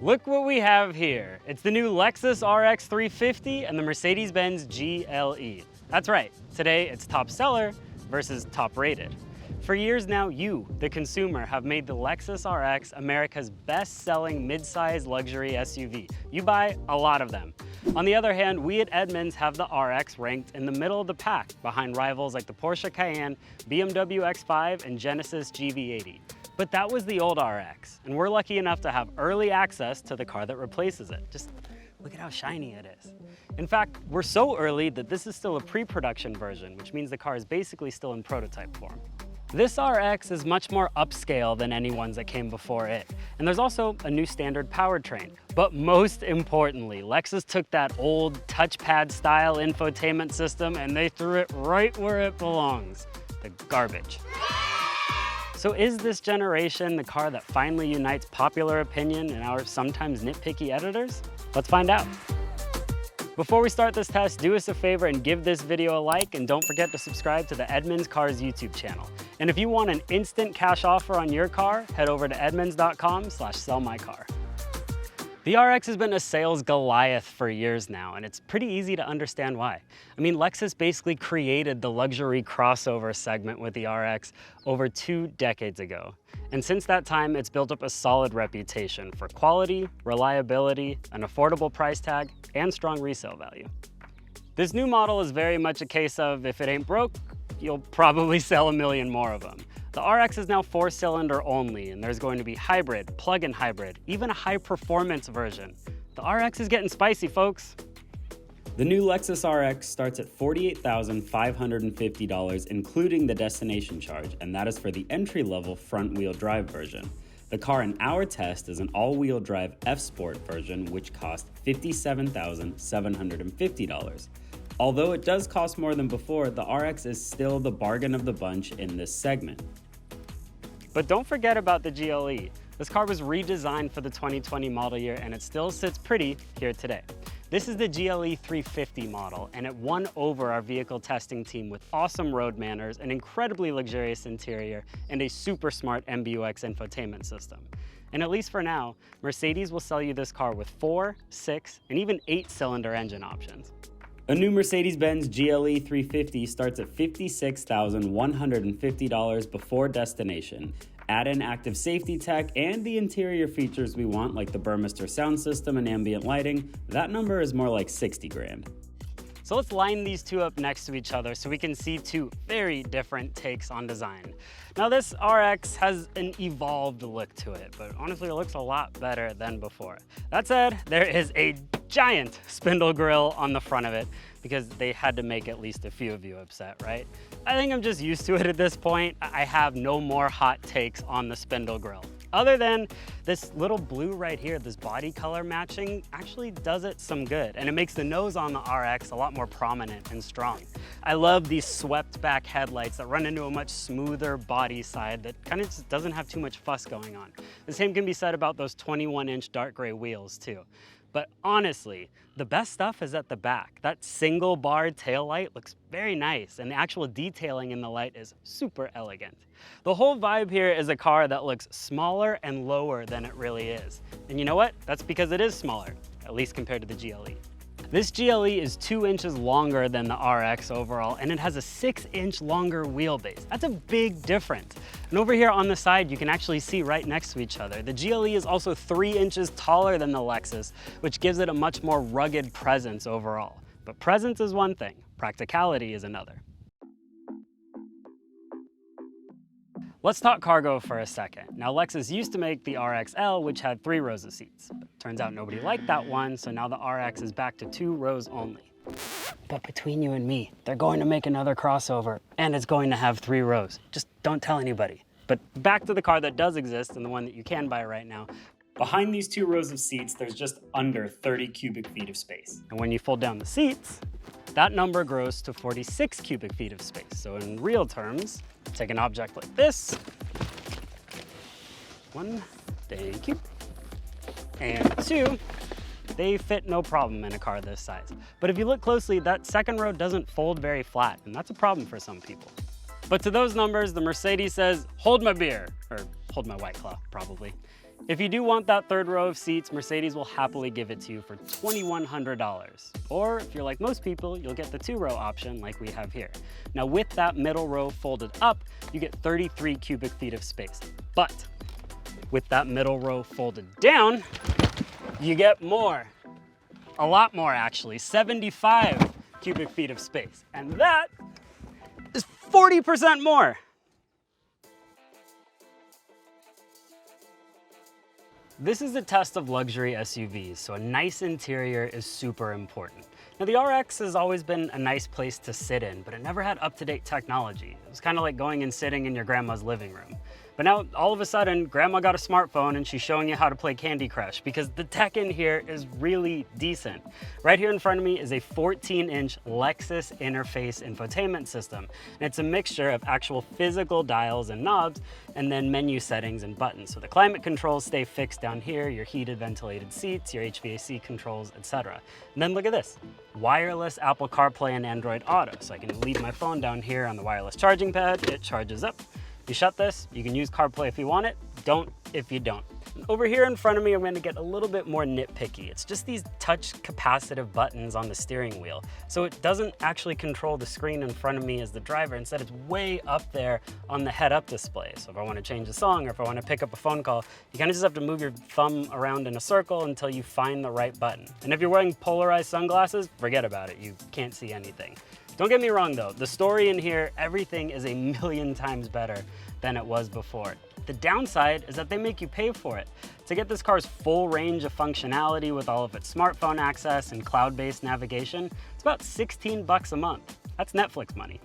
Look what we have here. It's the new Lexus RX 350 and the Mercedes-Benz GLE. That's right, today it's top seller versus top rated. For years now, you, the consumer, have made the Lexus RX America's best-selling mid-size luxury SUV. You buy a lot of them. On the other hand, we at Edmunds have the RX ranked in the middle of the pack behind rivals like the Porsche Cayenne, BMW X5, and Genesis GV80. But that was the old RX, and we're lucky enough to have early access to the car that replaces it. Just look at how shiny it is. In fact, we're so early that this is still a pre-production version, which means the car is basically still in prototype form. This RX is much more upscale than any ones that came before it. And there's also a new standard powertrain. But most importantly, Lexus took that old touchpad style infotainment system and they threw it right where it belongs, the garbage. So is this generation the car that finally unites popular opinion and our sometimes nitpicky editors? Let's find out. Before we start this test, do us a favor and give this video a like, and don't forget to subscribe to the Edmunds Cars YouTube channel. And if you want an instant cash offer on your car, head over to edmunds.com/sellmycar. The RX has been a sales Goliath for years now, and it's pretty easy to understand why. I mean, Lexus basically created the luxury crossover segment with the RX over 2 decades ago. And since that time, it's built up a solid reputation for quality, reliability, an affordable price tag, and strong resale value. This new model is very much a case of if it ain't broke, you'll probably sell a million more of them. The RX is now 4-cylinder only, and there's going to be hybrid, plug-in hybrid, even a high-performance version. The RX is getting spicy, folks. The new Lexus RX starts at $48,550, including the destination charge, and that is for the entry-level front-wheel drive version. The car in our test is an all-wheel drive F-Sport version, which costs $57,750. Although it does cost more than before, the RX is still the bargain of the bunch in this segment. But don't forget about the GLE. This car was redesigned for the 2020 model year, and it still sits pretty here today. This is the GLE 350 model, and it won over our vehicle testing team with awesome road manners, an incredibly luxurious interior, and a super smart MBUX infotainment system. And at least for now, Mercedes will sell you this car with 4, 6, and even 8-cylinder engine options. A new Mercedes-Benz GLE 350 starts at $56,150 before destination. Add in active safety tech and the interior features we want, like the Burmester sound system and ambient lighting, that number is more like 60 grand. So let's line these two up next to each other so we can see two very different takes on design. Now this RX has an evolved look to it, but honestly it looks a lot better than before. That said, there is a giant spindle grille on the front of it because they had to make at least a few of you upset, right? I think I'm just used to it at this point. I have no more hot takes on the spindle grille. Other than this little blue right here, this body color matching actually does it some good, and it makes the nose on the RX a lot more prominent and strong. I love these swept back headlights that run into a much smoother body side that kind of just doesn't have too much fuss going on. The same can be said about those 21-inch dark gray wheels too. But honestly, the best stuff is at the back. That single bar taillight looks very nice, and the actual detailing in the light is super elegant. The whole vibe here is a car that looks smaller and lower than it really is. And you know what? That's because it is smaller, at least compared to the GLE. This GLE is 2 inches longer than the RX overall, and it has a 6-inch longer wheelbase. That's a big difference. And over here on the side, you can actually see right next to each other. The GLE is also 3 inches taller than the Lexus, which gives it a much more rugged presence overall. But presence is one thing, practicality is another. Let's talk cargo for a second. Now, Lexus used to make the RXL, which had 3 rows of seats. But turns out nobody liked that one, so now the RX is back to 2 rows only. But between you and me, they're going to make another crossover, and it's going to have 3 rows. Just don't tell anybody. But back to the car that does exist and the one that you can buy right now. Behind these 2 rows of seats, there's just under 30 cubic feet of space. And when you fold down the seats, that number grows to 46 cubic feet of space. So in real terms, take an object like this. 1, thank you. And 2, they fit no problem in a car this size. But if you look closely, that second row doesn't fold very flat, and that's a problem for some people. But to those numbers, the Mercedes says, hold my beer, or hold my White Claw, probably. If you do want that third row of seats, Mercedes will happily give it to you for $2,100. Or if you're like most people, you'll get the 2-row option like we have here. Now with that middle row folded up, you get 33 cubic feet of space. But with that middle row folded down, you get more. A lot more actually, 75 cubic feet of space. And that is 40% more. This is the test of luxury SUVs, so a nice interior is super important. Now the RX has always been a nice place to sit in, but it never had up-to-date technology. It was kind of like going and sitting in your grandma's living room. But now, all of a sudden, grandma got a smartphone and she's showing you how to play Candy Crush because the tech in here is really decent. Right here in front of me is a 14-inch Lexus interface infotainment system. And it's a mixture of actual physical dials and knobs and then menu settings and buttons. So the climate controls stay fixed down here, your heated ventilated seats, your HVAC controls, etc. And then look at this, wireless Apple CarPlay and Android Auto. So I can leave my phone down here on the wireless charging pad, it charges up. You shut this, you can use CarPlay if you want it, don't if you don't. Over here in front of me, I'm gonna get a little bit more nitpicky. It's just these touch capacitive buttons on the steering wheel. So it doesn't actually control the screen in front of me as the driver. Instead, it's way up there on the head-up display. So if I wanna change a song or if I wanna pick up a phone call, you kinda just have to move your thumb around in a circle until you find the right button. And if you're wearing polarized sunglasses, forget about it. You can't see anything. Don't get me wrong though, the story in here, everything is a million times better than it was before. The downside is that they make you pay for it. To get this car's full range of functionality with all of its smartphone access and cloud-based navigation, it's about 16 bucks a month. That's Netflix money.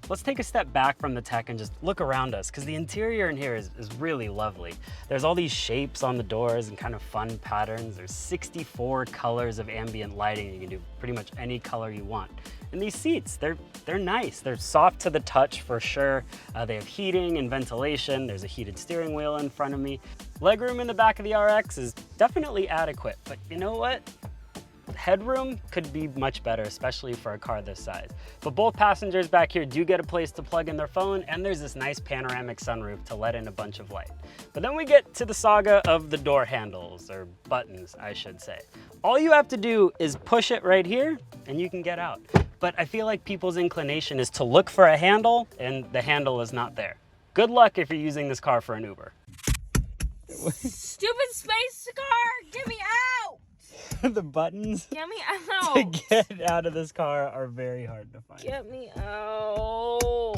Let's take a step back from the tech and just look around us, because the interior in here is really lovely. There's all these shapes on the doors and kind of fun patterns. There's 64 colors of ambient lighting. You can do pretty much any color you want. And these seats, they're nice. They're soft to the touch for sure. They have heating and ventilation. There's a heated steering wheel in front of me. Legroom in the back of the RX is definitely adequate, but you know what? Headroom could be much better, especially for a car this size. But both passengers back here do get a place to plug in their phone, and there's this nice panoramic sunroof to let in a bunch of light. But then we get to the saga of the door handles, or buttons, I should say. All you have to do is push it right here, and you can get out. But I feel like people's inclination is to look for a handle, and the handle is not there. Good luck if you're using this car for an Uber. Stupid space car, get me out! The buttons Get me out! to get out of this car are very hard to find. Get me out!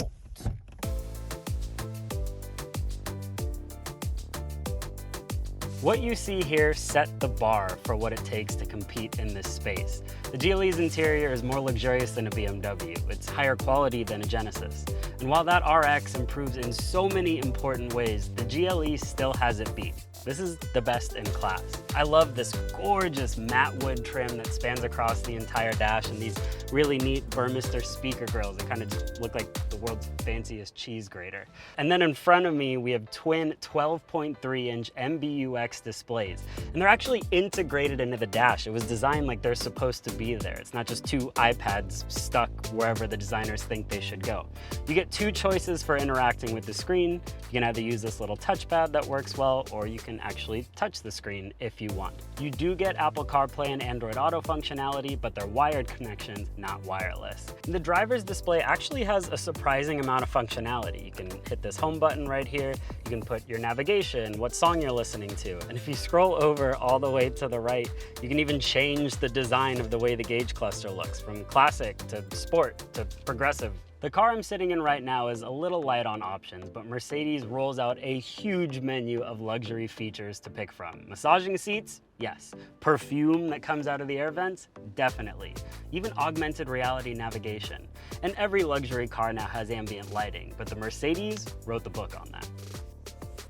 What you see here set the bar for what it takes to compete in this space. The GLE's interior is more luxurious than a BMW. It's higher quality than a Genesis. And while that RX improves in so many important ways, the GLE still has it beat. This is the best in class. I love this gorgeous matte wood trim that spans across the entire dash and these really neat Burmester speaker grills that kind of just look like the world's fanciest cheese grater. And then in front of me, we have twin 12.3-inch MBUX displays. And they're actually integrated into the dash. It was designed like they're supposed to be there. It's not just two iPads stuck wherever the designers think they should go. You get two choices for interacting with the screen. You can either use this little touchpad that works well, or you can actually touch the screen if you want. You do get Apple CarPlay and Android Auto functionality, but they're wired connections, not wireless. The driver's display actually has a surprising amount of functionality. You can hit this home button right here. You can put your navigation, what song you're listening to. And if you scroll over all the way to the right, you can even change the design of the way the gauge cluster looks, from classic to sport to progressive. The car I'm sitting in right now is a little light on options, but Mercedes rolls out a huge menu of luxury features to pick from. Massaging seats? Yes. Perfume that comes out of the air vents? Definitely. Even augmented reality navigation. And every luxury car now has ambient lighting, but the Mercedes wrote the book on that.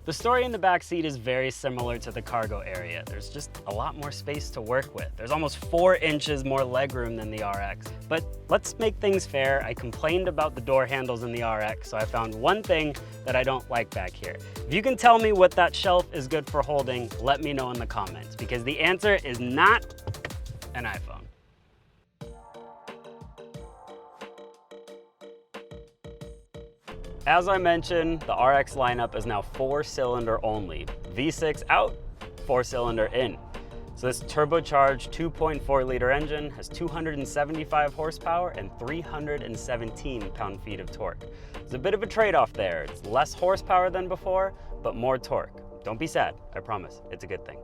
The story in the back seat is very similar to the cargo area. There's just a lot more space to work with. There's almost 4 inches more legroom than the RX. But let's make things fair. I complained about the door handles in the RX, so I found one thing that I don't like back here. If you can tell me what that shelf is good for holding, let me know in the comments, because the answer is not an iPhone. As I mentioned, the RX lineup is now 4-cylinder only. V6 out, four-cylinder in. So this turbocharged 2.4-liter engine has 275 horsepower and 317 pound-feet of torque. There's a bit of a trade-off there. It's less horsepower than before, but more torque. Don't be sad, I promise, it's a good thing.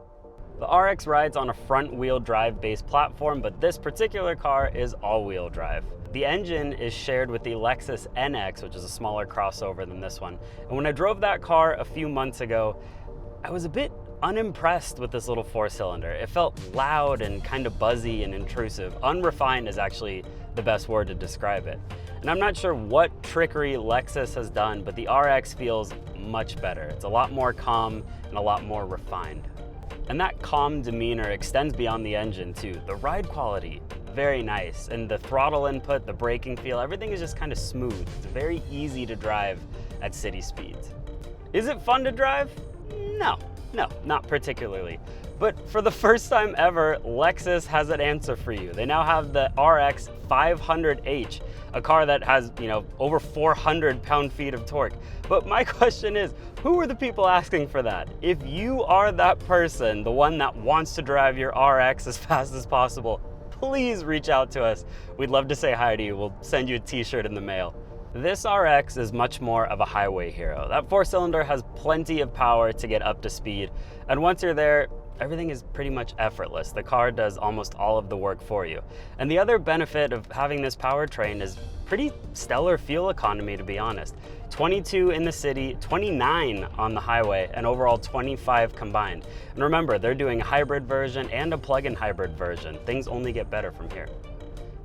The RX rides on a front-wheel drive based platform, but this particular car is all-wheel drive. The engine is shared with the Lexus NX, which is a smaller crossover than this one. And when I drove that car a few months ago, I was a bit unimpressed with this little four-cylinder. It felt loud and kind of buzzy and intrusive. Unrefined is actually the best word to describe it. And I'm not sure what trickery Lexus has done, but the RX feels much better. It's a lot more calm and a lot more refined. And that calm demeanor extends beyond the engine too. The ride quality, very nice. And the throttle input, the braking feel, everything is just kind of smooth. It's very easy to drive at city speeds. Is it fun to drive? No, not particularly. But for the first time ever, Lexus has an answer for you. They now have the RX 500h, a car that has, over 400 pound-feet of torque. But my question is, who are the people asking for that? If you are that person, the one that wants to drive your RX as fast as possible, please reach out to us. We'd love to say hi to you. We'll send you a t-shirt in the mail. This RX is much more of a highway hero. That four-cylinder has plenty of power to get up to speed, and once you're there, everything is pretty much effortless. The car does almost all of the work for you. And the other benefit of having this powertrain is pretty stellar fuel economy, to be honest. 22 in the city, 29 on the highway, and overall 25 combined. And remember, they're doing a hybrid version and a plug-in hybrid version. Things only get better from here.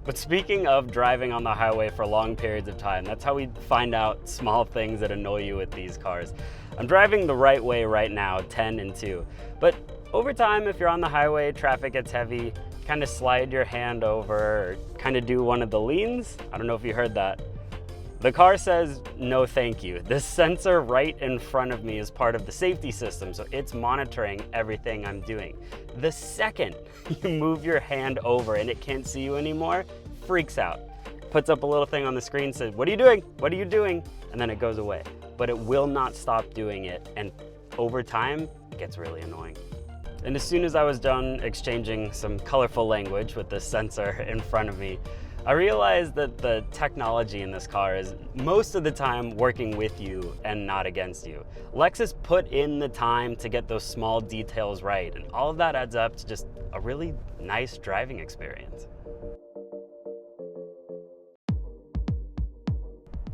But speaking of driving on the highway for long periods of time, that's how we find out small things that annoy you with these cars. I'm driving the right way right now, 10 and 2. But over time, if you're on the highway, traffic gets heavy, kind of slide your hand over or kind of do one of the leans. I don't know if you heard that. The car says, no thank you. This sensor right in front of me is part of the safety system, so it's monitoring everything I'm doing. The second you move your hand over and it can't see you anymore, freaks out. Puts up a little thing on the screen, says, what are you doing? What are you doing? And then it goes away. But it will not stop doing it, and over time, it gets really annoying. And as soon as I was done exchanging some colorful language with this sensor in front of me, I realized that the technology in this car is most of the time working with you and not against you. Lexus put in the time to get those small details right, and all of that adds up to just a really nice driving experience.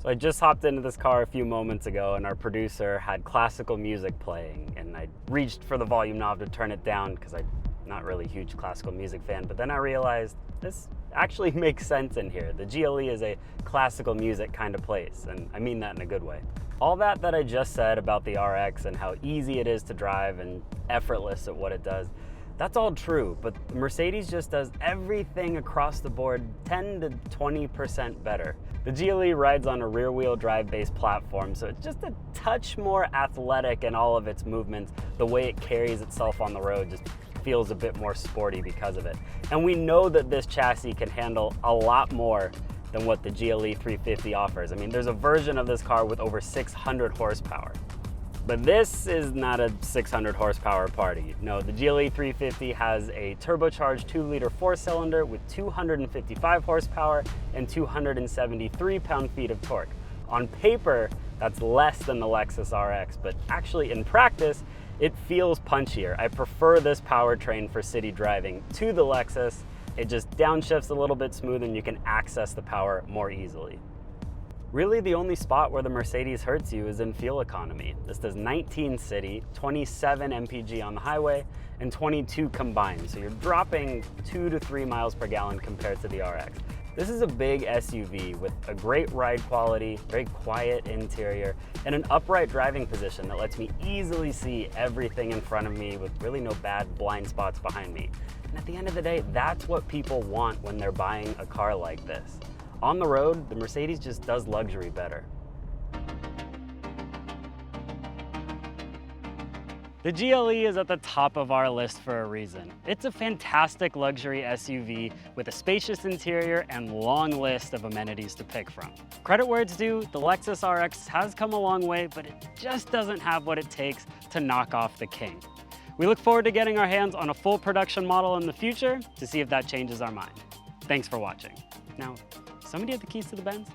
So I just hopped into this car a few moments ago, and our producer had classical music playing, and I reached for the volume knob to turn it down because I'm not really a huge classical music fan, but then I realized this actually makes sense in here. The GLE is a classical music kind of place, and I mean that in a good way. All that I just said about the RX and how easy it is to drive and effortless at what it does, that's all true, but Mercedes just does everything across the board 10 to 20% better. The GLE rides on a rear-wheel drive-based platform, so it's just a touch more athletic in all of its movements. The way it carries itself on the road just feels a bit more sporty because of it. And we know that this chassis can handle a lot more than what the GLE 350 offers. I mean, there's a version of this car with over 600 horsepower. But this is not a 600 horsepower party. No, the GLE 350 has a turbocharged 2-liter 4-cylinder with 255 horsepower and 273 pound-feet of torque. On paper, that's less than the Lexus RX, but actually in practice, it feels punchier. I prefer this powertrain for city driving to the Lexus. It just downshifts a little bit smoother and you can access the power more easily. Really, the only spot where the Mercedes hurts you is in fuel economy. This does 19 city, 27 mpg on the highway, and 22 combined. So you're dropping 2 to 3 miles per gallon compared to the RX. This is a big SUV with a great ride quality, very quiet interior, and an upright driving position that lets me easily see everything in front of me with really no bad blind spots behind me. And at the end of the day, that's what people want when they're buying a car like this. On the road, the Mercedes just does luxury better. The GLE is at the top of our list for a reason. It's a fantastic luxury SUV with a spacious interior and long list of amenities to pick from. Credit where it's due, the Lexus RX has come a long way, but it just doesn't have what it takes to knock off the king. We look forward to getting our hands on a full production model in the future to see if that changes our mind. Thanks for watching. Now, somebody have the keys to the Benz?